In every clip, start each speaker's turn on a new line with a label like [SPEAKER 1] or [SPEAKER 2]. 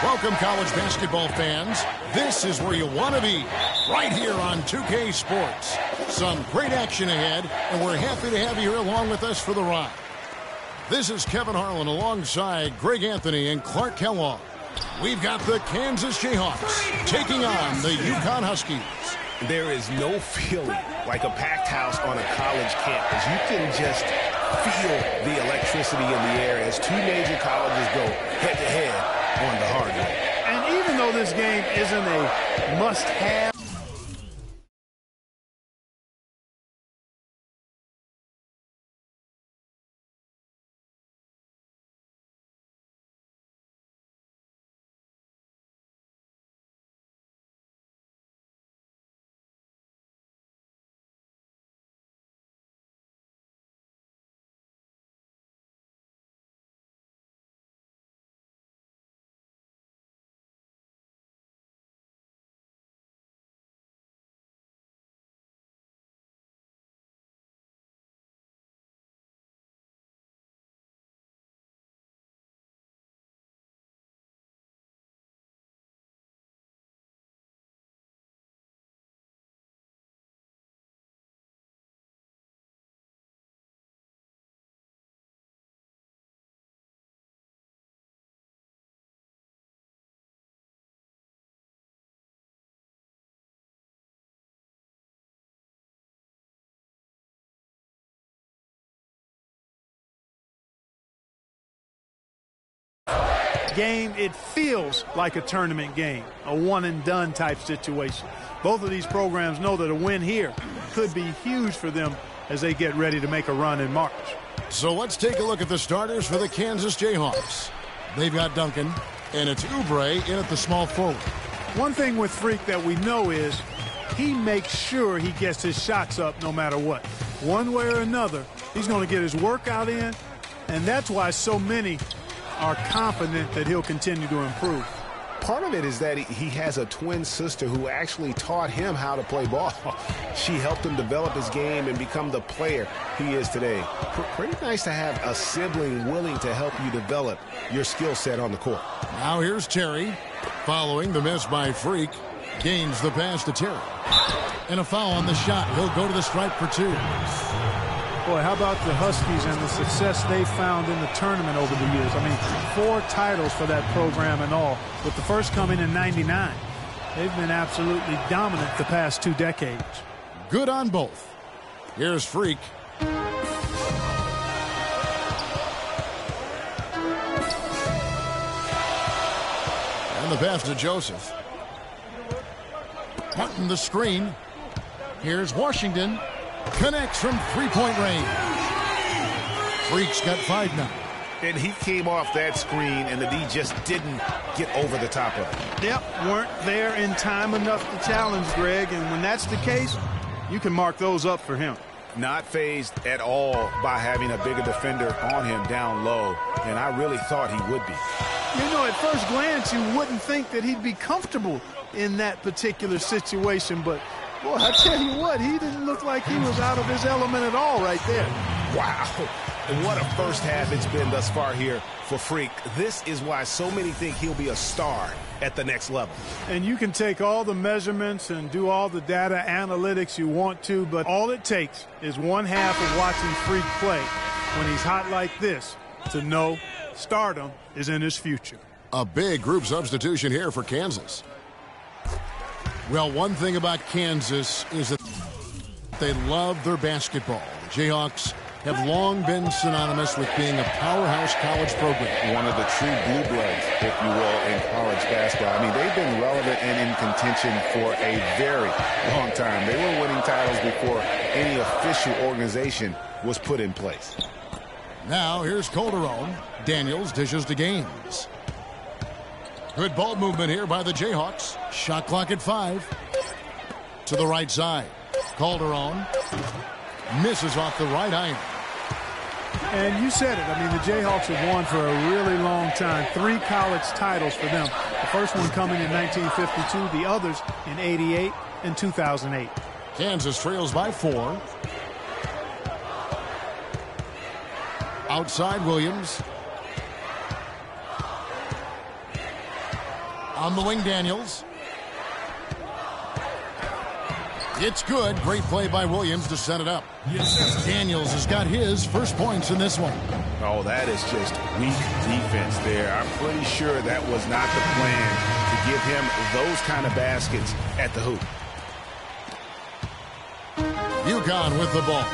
[SPEAKER 1] Welcome, college basketball fans. This is where you want to be, right here on 2K Sports. Some great action ahead, and we're happy to have you here along with us for the ride. This is Kevin Harlan alongside Greg Anthony and Clark Kellogg. We've got the Kansas Jayhawks taking on the UConn Huskies.
[SPEAKER 2] There is no feeling like a packed house on a college campus. You can just feel the electricity in the air as two major colleges go head-to-head on the hardwood.
[SPEAKER 3] And even though this game isn't a must-have, it feels like a tournament game, a one-and-done type situation. Both of these programs know that a win here could be huge for them as they get ready to make a run in March.
[SPEAKER 1] So let's take a look at the starters for the Kansas Jayhawks. They've got Duncan, and it's Oubre in at the small forward.
[SPEAKER 3] One thing with Freak that we know is he makes sure he gets his shots up no matter what. One way or another, he's going to get his workout in, and that's why so many are confident that he'll continue to improve.
[SPEAKER 2] Part of it is that he has a twin sister who actually taught him how to play ball. She helped him develop his game and become the player he is today. Pretty nice to have a sibling willing to help you develop your skill set on the court.
[SPEAKER 1] Now here's Terry. Following the miss by Freak, gains the pass to Terry. And a foul on the shot. He'll go to the stripe for two.
[SPEAKER 3] Boy, how about the Huskies and the success they found in the tournament over the years? I mean, 4 titles for that program and all, with the first coming in '99. They've been absolutely dominant the past 2 decades.
[SPEAKER 1] Good on both. Here's Freak. And the pass to Joseph. Martin the screen. Here's Washington. Connects from three-point range. Freak's got 5 now.
[SPEAKER 2] And he came off that screen, and the D just didn't get over the top of it.
[SPEAKER 3] Yep, weren't there in time enough to challenge Greg, and when that's the case, you can mark those up for him.
[SPEAKER 2] Not fazed at all by having a bigger defender on him down low, and I really thought he would be.
[SPEAKER 3] You know, at first glance, you wouldn't think that he'd be comfortable in that particular situation, but boy, I tell you what, he didn't look like he was out of his element at all right there.
[SPEAKER 2] Wow. And what a first half it's been thus far here for Freak. This is why so many think he'll be a star at the next level.
[SPEAKER 3] And you can take all the measurements and do all the data analytics you want to, but all it takes is one half of watching Freak play when he's hot like this to know stardom is in his future.
[SPEAKER 1] A big group substitution here for Kansas. Well, one thing about Kansas is that they love their basketball. The Jayhawks have long been synonymous with being a powerhouse college program.
[SPEAKER 2] One of the true blue bloods, if you will, in college basketball. I mean, they've been relevant and in contention for a very long time. They were winning titles before any official organization was put in place.
[SPEAKER 1] Now here's Calderon. Daniels dishes to Gaines. Good ball movement here by the Jayhawks. Shot clock at 5. To the right side. Calderon misses off the right iron.
[SPEAKER 3] And you said it. I mean, the Jayhawks have won for a really long time. 3 college titles for them. The first one coming in 1952, the others in '88 and 2008.
[SPEAKER 1] Kansas trails by 4. Outside Williams. On the wing, Daniels. It's good. Great play by Williams to set it up. Daniels has got his first points in this one.
[SPEAKER 2] Oh, that is just weak defense there. I'm pretty sure that was not the plan to give him those kind of baskets at the hoop.
[SPEAKER 1] UConn with the ball.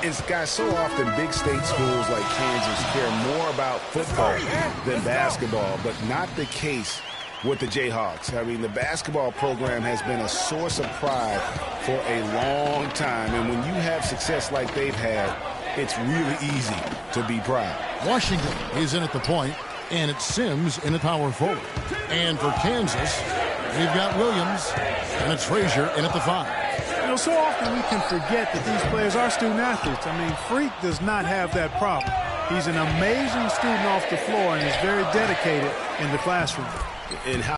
[SPEAKER 2] It's guys, so often big state schools like Kansas care more about football than basketball, but not the case with the Jayhawks. I mean, the basketball program has been a source of pride for a long time, and when you have success like they've had, it's really easy to be proud.
[SPEAKER 1] Washington is in at the point, and it's Sims in at power forward. And for Kansas, we've got Williams, and it's Frazier in at the 5.
[SPEAKER 3] You know, so often we can forget that these players are student athletes. I mean, Freak does not have that problem. He's an amazing student off the floor and is very dedicated in the classroom.
[SPEAKER 2] And how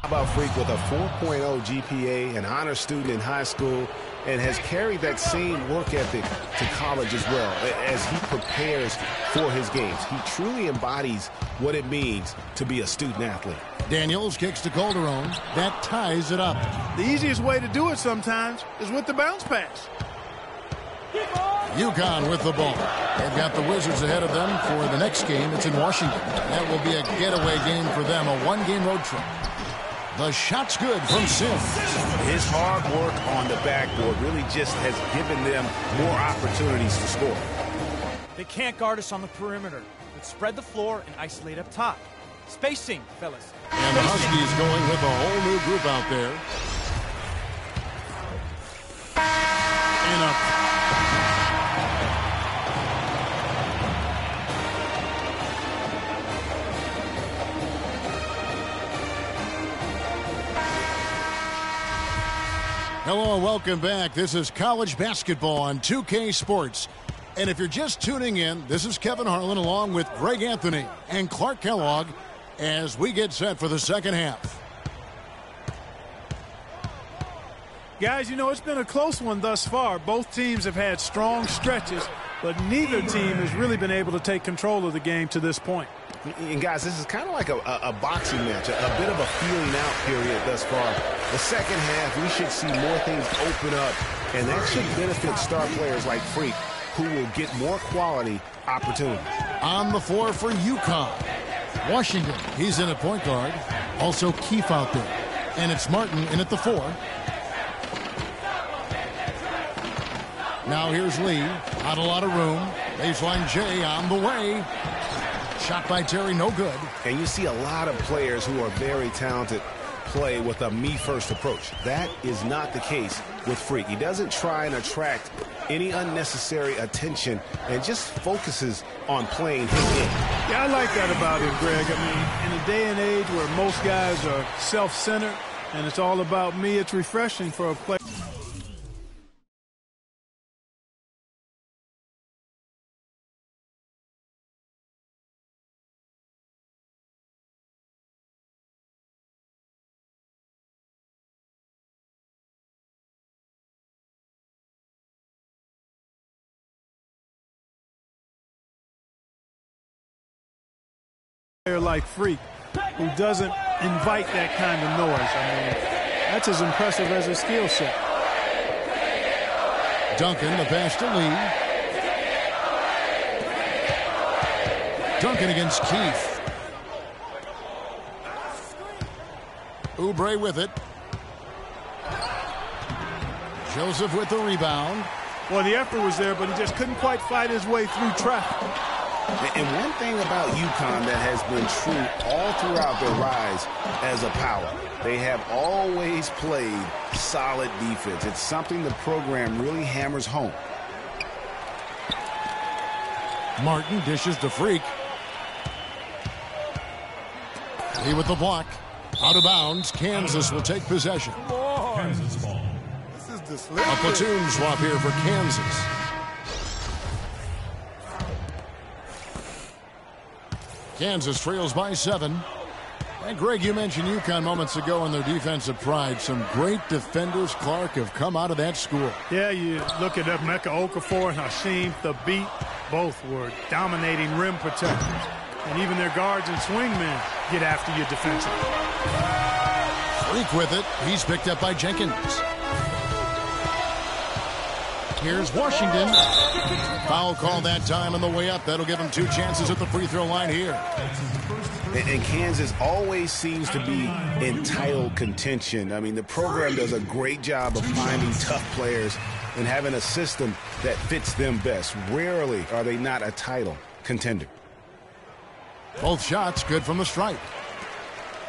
[SPEAKER 2] about Freak with a 4.0 GPA, an honor student in high school, and has carried that same work ethic to college as well as he prepares for his games. He truly embodies what it means to be a student athlete.
[SPEAKER 1] Daniels kicks to Calderon. That ties it up.
[SPEAKER 3] The easiest way to do it sometimes is with the bounce pass.
[SPEAKER 1] UConn with the ball. They've got the Wizards ahead of them for the next game. It's in Washington. That will be a getaway game for them, a one-game road trip. The shot's good from Sims.
[SPEAKER 2] His hard work on the backboard really just has given them more opportunities to score.
[SPEAKER 4] They can't guard us on the perimeter. Let's spread the floor and isolate up top. Spacing, fellas.
[SPEAKER 1] And the Huskies going with a whole new group out there. And up. Hello and welcome back. This is college basketball on 2K Sports. And if you're just tuning in, this is Kevin Harlan along with Greg Anthony and Clark Kellogg as we get set for the second half.
[SPEAKER 3] Guys, you know, it's been a close one thus far. Both teams have had strong stretches, but neither team has really been able to take control of the game to this point.
[SPEAKER 2] And guys, this is kind of like a boxing match, a bit of a feeling out period thus far. The second half, we should see more things open up, and that should benefit star players like Freak, who will get more quality opportunities.
[SPEAKER 1] On the floor for UConn. Washington, he's in at point guard. Also Keefe out there. And it's Martin in at the 4. Now here's Lee. Not a lot of room. Baseline J on the way. Shot by Terry, no good.
[SPEAKER 2] And you see a lot of players who are very talented play with a me-first approach. That is not the case with Freak. He doesn't try and attract any unnecessary attention and just focuses on playing his game.
[SPEAKER 3] Yeah, I like that about him, Greg. I mean, in a day and age where most guys are self-centered and it's all about me, it's refreshing for a player. Like Freak, who doesn't invite that kind of noise. I mean, that's as impressive as his skill set.
[SPEAKER 1] Duncan, the pass to Lee. Duncan against Keefe. Oubre with it. Joseph with the rebound.
[SPEAKER 3] Well, the effort was there, but he just couldn't quite fight his way through traffic.
[SPEAKER 2] And one thing about UConn that has been true all throughout their rise as a power, they have always played solid defense. It's something the program really hammers home.
[SPEAKER 1] Martin dishes to Freak. Lee with the block. Out of bounds. Kansas will take possession.
[SPEAKER 5] Kansas ball.
[SPEAKER 1] A platoon swap here for Kansas. Kansas trails by 7. And Greg, you mentioned UConn moments ago in their defensive pride. Some great defenders, Clark, have come out of that school.
[SPEAKER 3] Yeah, you look at Emeka Okafor and Hashim Thabit. Both were dominating rim protectors. And even their guards and swingmen get after you defensively.
[SPEAKER 1] Freak with it. He's picked up by Jenkins. Here's Washington. Foul call that time on the way up. That'll give him 2 chances at the free throw line here.
[SPEAKER 2] And Kansas always seems to be in title contention. I mean, the program does a great job of finding tough players and having a system that fits them best. Rarely are they not a title contender.
[SPEAKER 1] Both shots good from the stripe.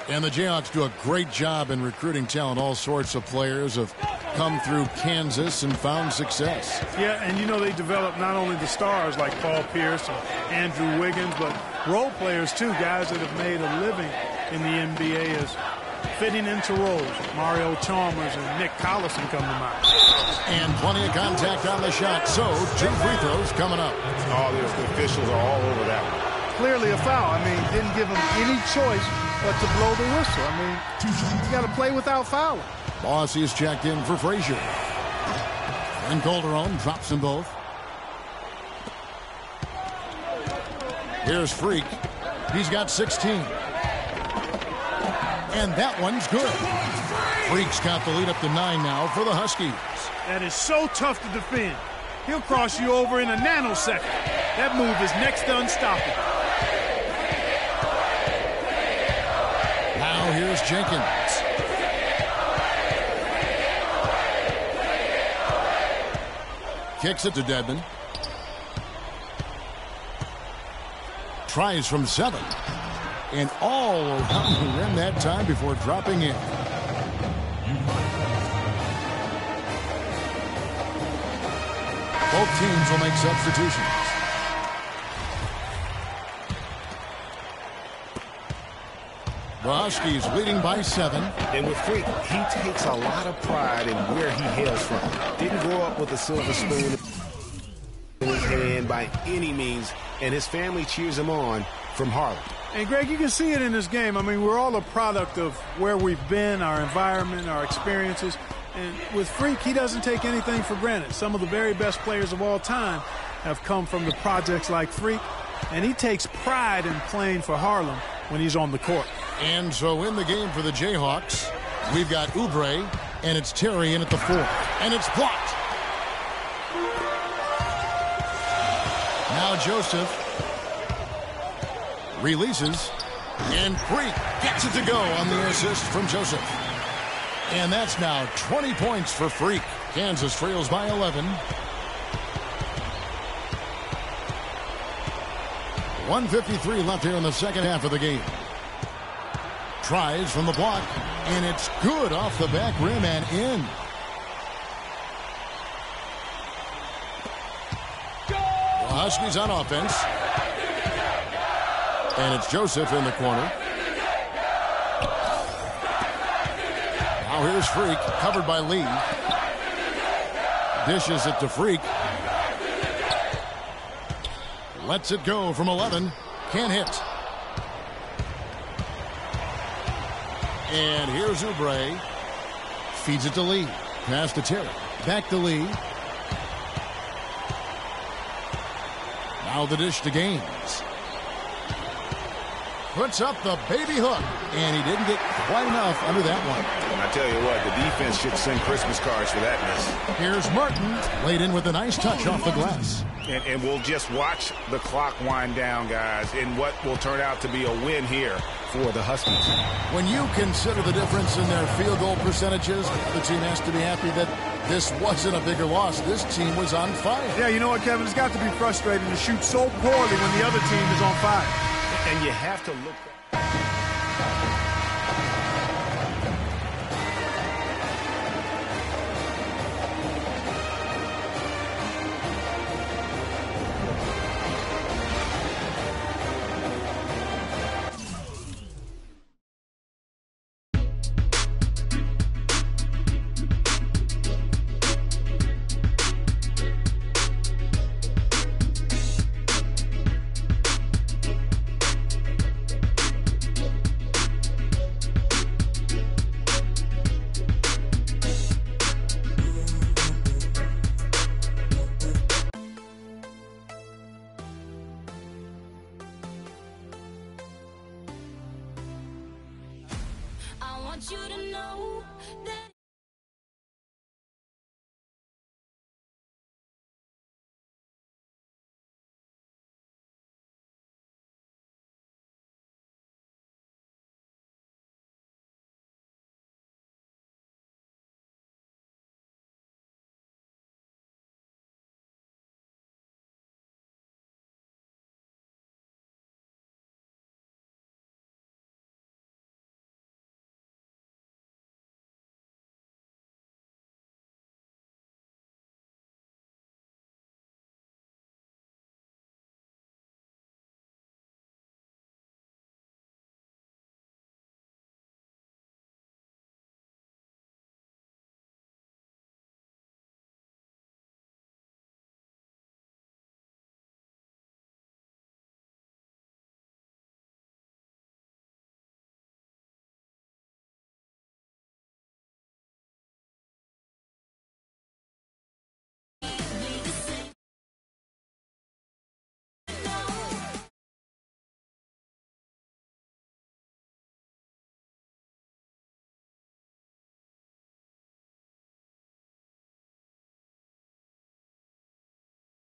[SPEAKER 1] And the Jayhawks do a great job in recruiting talent. All sorts of players have come through Kansas and found success.
[SPEAKER 3] Yeah, and you know they develop not only the stars like Paul Pierce and Andrew Wiggins, but role players too, guys that have made a living in the NBA as fitting into roles. Mario Chalmers and Nick Collison come to mind.
[SPEAKER 1] And plenty of contact on the shot, so 2 free throws coming up.
[SPEAKER 2] Oh, the officials are all over that one.
[SPEAKER 3] Clearly a foul. I mean, didn't give him any choice but to blow the whistle. I mean, you got to play without fouling.
[SPEAKER 1] Bossy is checked in for Frazier. And Calderon drops them both. Here's Freak. He's got 16. And that one's good. Freak's got the lead up to 9 now for the Huskies.
[SPEAKER 3] That is so tough to defend. He'll cross you over in a nanosecond. That move is next to unstoppable.
[SPEAKER 1] Now here's Jenkins. Kicks it to Dedmon. Tries from 7. And all around the rim that time before dropping in. Both teams will make substitutions. The Huskies leading by 7.
[SPEAKER 2] And with Freak, he takes a lot of pride in where he hails from. Didn't grow up with a silver spoon in his hand by any means, and his family cheers him on from Harlem.
[SPEAKER 3] And, Greg, you can see it in this game. I mean, we're all a product of where we've been, our environment, our experiences. And with Freak, he doesn't take anything for granted. Some of the very best players of all time have come from the projects like Freak, and he takes pride in playing for Harlem when he's on the court.
[SPEAKER 1] And so in the game for the Jayhawks, we've got Oubre, and it's Terry in at the 4. And it's blocked. Now Joseph releases, and Freak gets it to go on the assist from Joseph. And that's now 20 points for Freak. Kansas trails by 11. 1:53 left here in the second half of the game. Tries from the block, and it's good off the back rim and in. The Huskies on offense. And it's Joseph in the corner. Now here's Freak, covered by Lee. Dishes it to Freak. Lets it go from 11. Can't hit. And here's Oubre. Feeds it to Lee. Pass to Terry. Back to Lee. Now the dish to Gaines. puts up the baby hook, and he didn't get quite enough under that one.
[SPEAKER 2] I tell you what, the defense should send Christmas cards for that miss.
[SPEAKER 1] Here's Martin, laid in with a nice touch off the glass.
[SPEAKER 2] And we'll just watch the clock wind down, guys, in what will turn out to be a win here for the Huskies.
[SPEAKER 1] When you consider the difference in their field goal percentages, the team has to be happy that this wasn't a bigger loss. This team was on fire.
[SPEAKER 3] Yeah, you know what, Kevin? It's got to be frustrating to shoot so poorly when the other team is on fire.
[SPEAKER 2] And you have to look
[SPEAKER 5] I want you to know that